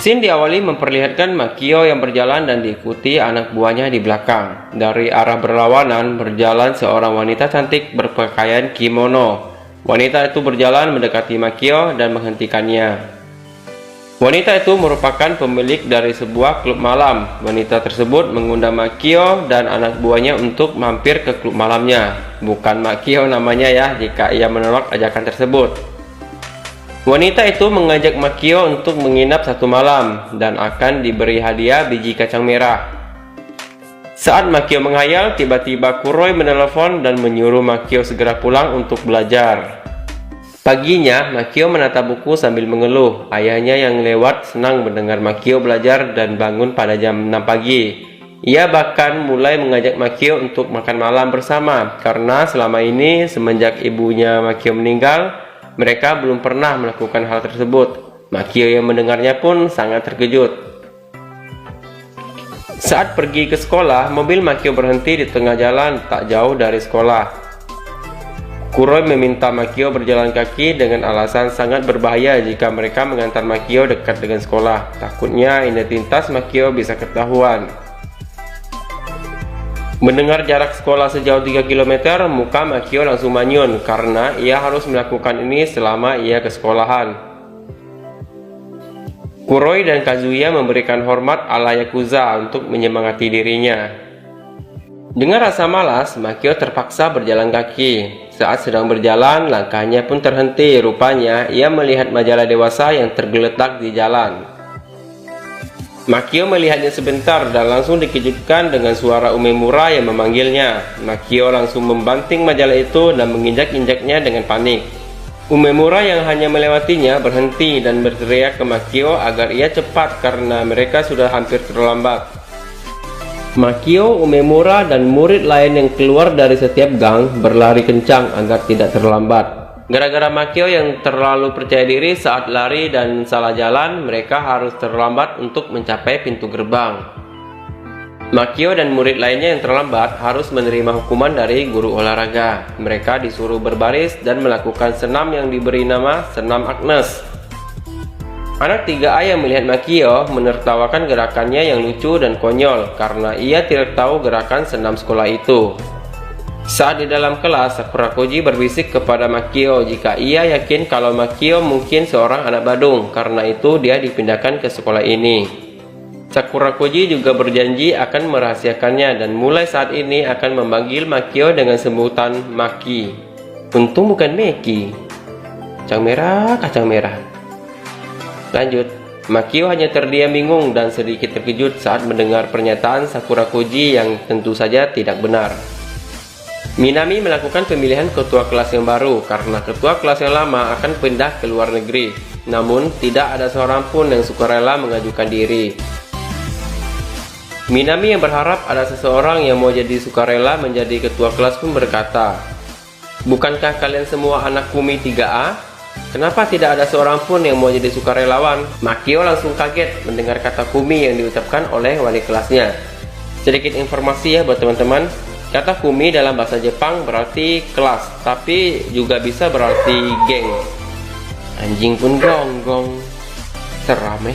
Scene diawali memperlihatkan Makio yang berjalan dan diikuti anak buahnya di belakang. Dari arah berlawanan berjalan seorang wanita cantik berpakaian kimono. Wanita itu berjalan mendekati Makio dan menghentikannya. Wanita itu merupakan pemilik dari sebuah klub malam. Wanita tersebut mengundang Makio dan anak buahnya untuk mampir ke klub malamnya. Bukan Makio namanya ya jika ia menolak ajakan tersebut. Wanita itu mengajak Makio untuk menginap satu malam dan akan diberi hadiah biji kacang merah. Saat Makio menghayal, tiba-tiba Kuroi menelepon dan menyuruh Makio segera pulang untuk belajar. Paginya, Makio menatap buku sambil mengeluh. Ayahnya yang lewat senang mendengar Makio belajar dan bangun pada jam 6 pagi. Ia bahkan mulai mengajak Makio untuk makan malam bersama karena selama ini semenjak ibunya Makio meninggal, mereka belum pernah melakukan hal tersebut. Makio yang mendengarnya pun sangat terkejut. Saat pergi ke sekolah, mobil Makio berhenti di tengah jalan tak jauh dari sekolah. Kuroi meminta Makio berjalan kaki dengan alasan sangat berbahaya jika mereka mengantar Makio dekat dengan sekolah. Takutnya identitas Makio bisa ketahuan. Mendengar jarak sekolah sejauh 3 km, muka Makio langsung manyun karena ia harus melakukan ini selama ia ke sekolahan. Kuroi dan Kazuya memberikan hormat ala Yakuza untuk menyemangati dirinya. Dengan rasa malas, Makio terpaksa berjalan kaki. Saat sedang berjalan, langkahnya pun terhenti. Rupanya, ia melihat majalah dewasa yang tergeletak di jalan. Makio melihatnya sebentar dan langsung dikejutkan dengan suara Umemura yang memanggilnya. Makio langsung membanting majalah itu dan menginjak-injaknya dengan panik. Umemura yang hanya melewatinya berhenti dan berteriak ke Makio agar ia cepat karena mereka sudah hampir terlambat. Makio, Umemura, dan murid lain yang keluar dari setiap gang berlari kencang agar tidak terlambat. Gara-gara Makio yang terlalu percaya diri saat lari dan salah jalan, mereka harus terlambat untuk mencapai pintu gerbang. Makio dan murid lainnya yang terlambat harus menerima hukuman dari guru olahraga. Mereka disuruh berbaris dan melakukan senam yang diberi nama senam Agnes. Anak 3A yang melihat Makio menertawakan gerakannya yang lucu dan konyol karena ia tidak tahu gerakan senam sekolah itu. Saat di dalam kelas, Sakura Koji berbisik kepada Makio jika ia yakin kalau Makio mungkin seorang anak badung, karena itu dia dipindahkan ke sekolah ini. Sakura Koji juga berjanji akan merahasiakannya dan mulai saat ini akan memanggil Makio dengan sebutan Maki. Untung bukan Meki. Kacang merah, kacang merah. Lanjut, Makio hanya terdiam bingung dan sedikit terkejut saat mendengar pernyataan Sakura Koji yang tentu saja tidak benar. Minami melakukan pemilihan ketua kelas yang baru karena ketua kelas yang lama akan pindah ke luar negeri. Namun, tidak ada seorang pun yang sukarela mengajukan diri. Minami yang berharap ada seseorang yang mau jadi sukarela menjadi ketua kelas pun berkata, "Bukankah kalian semua anak Kumi 3A? Kenapa tidak ada seorang pun yang mau jadi sukarelawan?" Makio langsung kaget mendengar kata Kumi yang diucapkan oleh wali kelasnya. Sedikit informasi ya buat teman-teman. Kata Kumi dalam bahasa Jepang berarti kelas, tapi juga bisa berarti geng. Anjing pun gonggong. Seram.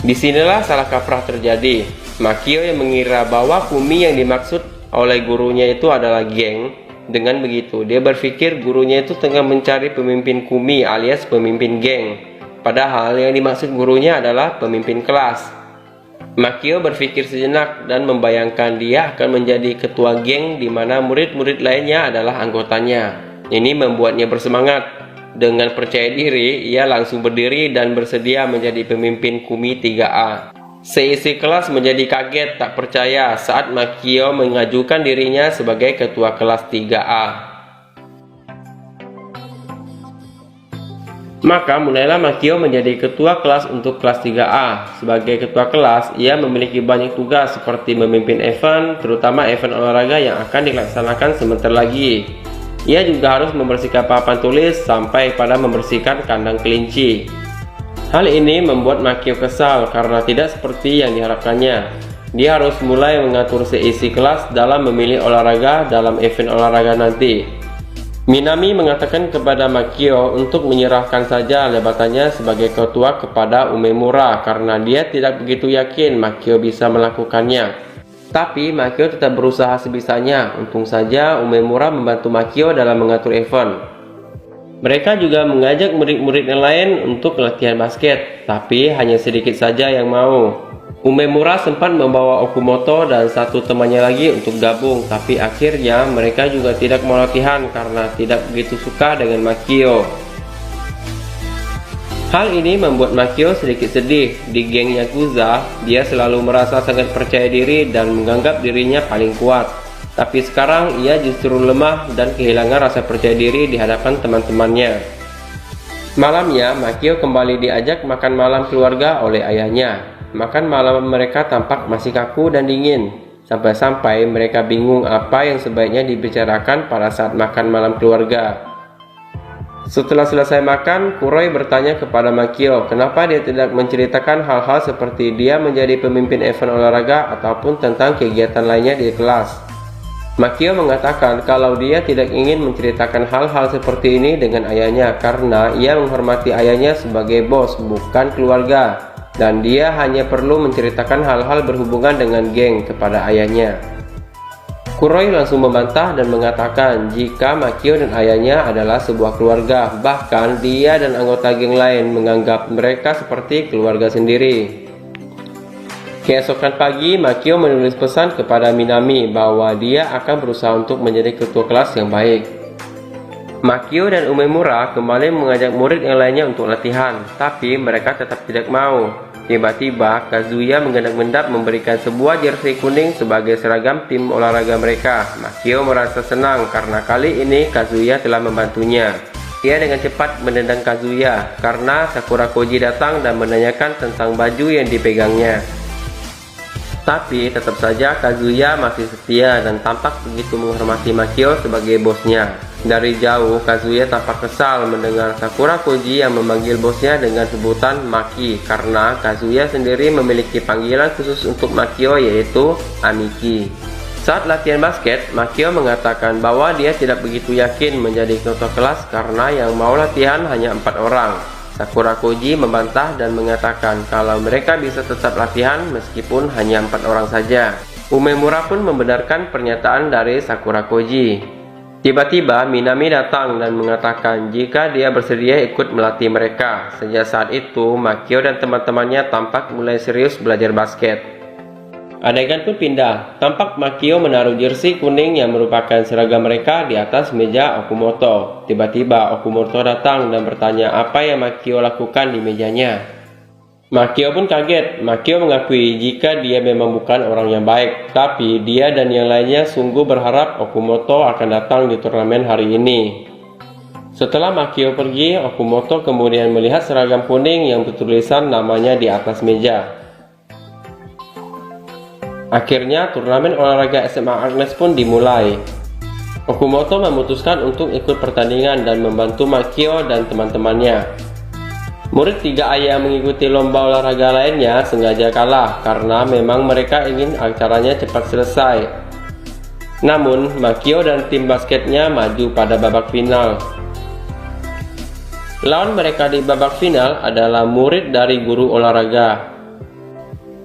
Disinilah salah kaprah terjadi. Makio yang mengira bahwa Kumi yang dimaksud oleh gurunya itu adalah geng. Dengan begitu, dia berpikir gurunya itu tengah mencari pemimpin Kumi alias pemimpin geng. Padahal yang dimaksud gurunya adalah pemimpin kelas. Makio berpikir sejenak dan membayangkan dia akan menjadi ketua geng di mana murid-murid lainnya adalah anggotanya. Ini membuatnya bersemangat. Dengan percaya diri, ia langsung berdiri dan bersedia menjadi pemimpin Kumi 3A. Seisi kelas menjadi kaget tak percaya saat Makio mengajukan dirinya sebagai ketua kelas 3A. Maka mulailah Makio menjadi ketua kelas untuk kelas 3A. Sebagai ketua kelas, ia memiliki banyak tugas seperti memimpin event, terutama event olahraga yang akan dilaksanakan sebentar lagi. Ia juga harus membersihkan papan tulis sampai pada membersihkan kandang kelinci. Hal ini membuat Makio kesal karena tidak seperti yang diharapkannya. Dia harus mulai mengatur seisi kelas dalam memilih olahraga dalam event olahraga nanti. Minami mengatakan kepada Makio untuk menyerahkan saja jabatannya sebagai ketua kepada Umemura karena dia tidak begitu yakin Makio bisa melakukannya. Tapi Makio tetap berusaha sebisanya. Untung saja Umemura membantu Makio dalam mengatur event. Mereka juga mengajak murid-murid yang lain untuk latihan basket, tapi hanya sedikit saja yang mau. Umemura sempat membawa Okumoto dan satu temannya lagi untuk gabung, tapi akhirnya mereka juga tidak mau latihan karena tidak begitu suka dengan Makio. Hal ini membuat Makio sedikit sedih. Di geng Yakuza, dia selalu merasa sangat percaya diri dan menganggap dirinya paling kuat. Tapi sekarang ia justru lemah dan kehilangan rasa percaya diri di hadapan teman-temannya. Malamnya, Makio kembali diajak makan malam keluarga oleh ayahnya. Makan malam mereka tampak masih kaku dan dingin, sampai-sampai mereka bingung apa yang sebaiknya dibicarakan pada saat makan malam keluarga. Setelah selesai makan, Kuroi bertanya kepada Makio kenapa dia tidak menceritakan hal-hal seperti dia menjadi pemimpin event olahraga ataupun tentang kegiatan lainnya di kelas. Makio mengatakan kalau dia tidak ingin menceritakan hal-hal seperti ini dengan ayahnya karena ia menghormati ayahnya sebagai bos, bukan keluarga. Dan dia hanya perlu menceritakan hal-hal berhubungan dengan geng kepada ayahnya. Kuroi langsung membantah dan mengatakan jika Makio dan ayahnya adalah sebuah keluarga, bahkan dia dan anggota geng lain menganggap mereka seperti keluarga sendiri. Keesokan pagi, Makio menulis pesan kepada Minami bahwa dia akan berusaha untuk menjadi ketua kelas yang baik. Makio dan Umemura kembali mengajak murid yang lainnya untuk latihan, tapi mereka tetap tidak mau. Tiba-tiba, Kazuya mengendap-endap memberikan sebuah jersey kuning sebagai seragam tim olahraga mereka. Makio merasa senang karena kali ini Kazuya telah membantunya. Ia dengan cepat menendang Kazuya karena Sakura Koji datang dan menanyakan tentang baju yang dipegangnya. Tapi tetap saja Kazuya masih setia dan tampak begitu menghormati Makio sebagai bosnya. Dari jauh, Kazuya tampak kesal mendengar Sakura Koji yang memanggil bosnya dengan sebutan Maki karena Kazuya sendiri memiliki panggilan khusus untuk Makio yaitu Amiki. Saat latihan basket, Makio mengatakan bahwa dia tidak begitu yakin menjadi ketua kelas karena yang mau latihan hanya 4 orang. Sakura Koji membantah dan mengatakan kalau mereka bisa tetap latihan meskipun hanya 4 orang saja. Umemura pun membenarkan pernyataan dari Sakura Koji. Tiba-tiba Minami datang dan mengatakan jika dia bersedia ikut melatih mereka. Sejak saat itu, Makio dan teman-temannya tampak mulai serius belajar basket. Adegan pun pindah. Tampak Makio menaruh jersey kuning yang merupakan seragam mereka di atas meja Okumoto. Tiba-tiba Okumoto datang dan bertanya apa yang Makio lakukan di mejanya. Makio pun kaget. Makio mengakui jika dia memang bukan orang yang baik, tapi dia dan yang lainnya sungguh berharap Okumoto akan datang di turnamen hari ini. Setelah Makio pergi, Okumoto kemudian melihat seragam kuning yang bertulisan namanya di atas meja. Akhirnya turnamen olahraga SMA Agnes pun dimulai. Okumoto memutuskan untuk ikut pertandingan dan membantu Makio dan teman-temannya. Murid 3A yang mengikuti lomba olahraga lainnya sengaja kalah karena memang mereka ingin acaranya cepat selesai. Namun, Makio dan tim basketnya maju pada babak final. Lawan mereka di babak final adalah murid dari guru olahraga.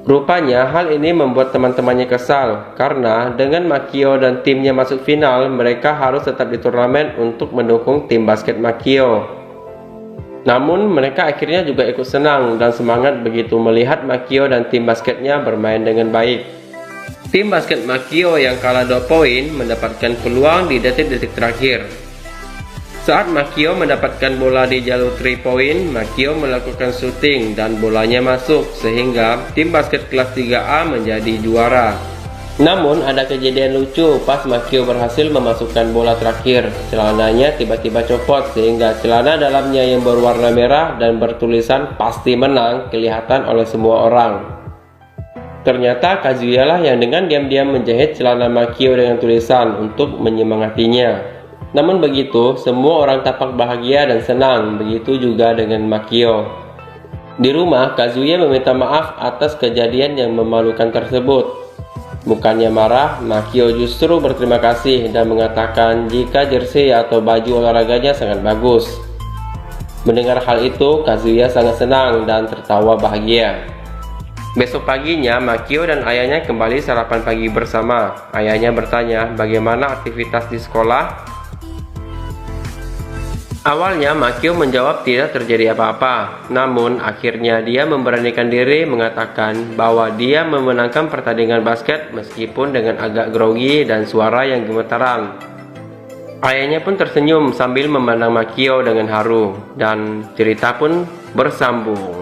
Rupanya hal ini membuat teman-temannya kesal karena dengan Makio dan timnya masuk final, mereka harus tetap di turnamen untuk mendukung tim basket Makio. Namun mereka akhirnya juga ikut senang dan semangat begitu melihat Makio dan tim basketnya bermain dengan baik. Tim basket Makio yang kalah 2 poin mendapatkan peluang di detik-detik terakhir. Saat Makio mendapatkan bola di jalur 3 point, Makio melakukan shooting dan bolanya masuk sehingga tim basket kelas 3A menjadi juara. Namun ada kejadian lucu pas Makio berhasil memasukkan bola terakhir. Celananya tiba-tiba copot sehingga celana dalamnya yang berwarna merah dan bertulisan pasti menang kelihatan oleh semua orang. Ternyata Kazuya lah yang dengan diam-diam menjahit celana Makio dengan tulisan untuk menyemangatinya. Namun begitu, semua orang tampak bahagia dan senang, begitu juga dengan Makio. Di rumah, Kazuya meminta maaf atas kejadian yang memalukan tersebut. Bukannya marah, Makio justru berterima kasih dan mengatakan jika jersey atau baju olahraganya sangat bagus. Mendengar hal itu, Kazuya sangat senang dan tertawa bahagia. Besok paginya, Makio dan ayahnya kembali sarapan pagi bersama. Ayahnya bertanya bagaimana aktivitas di sekolah. Awalnya Makio menjawab tidak terjadi apa-apa, namun akhirnya dia memberanikan diri mengatakan bahwa dia memenangkan pertandingan basket meskipun dengan agak grogi dan suara yang gemetaran. Ayahnya pun tersenyum sambil memandang Makio dengan haru, dan cerita pun bersambung.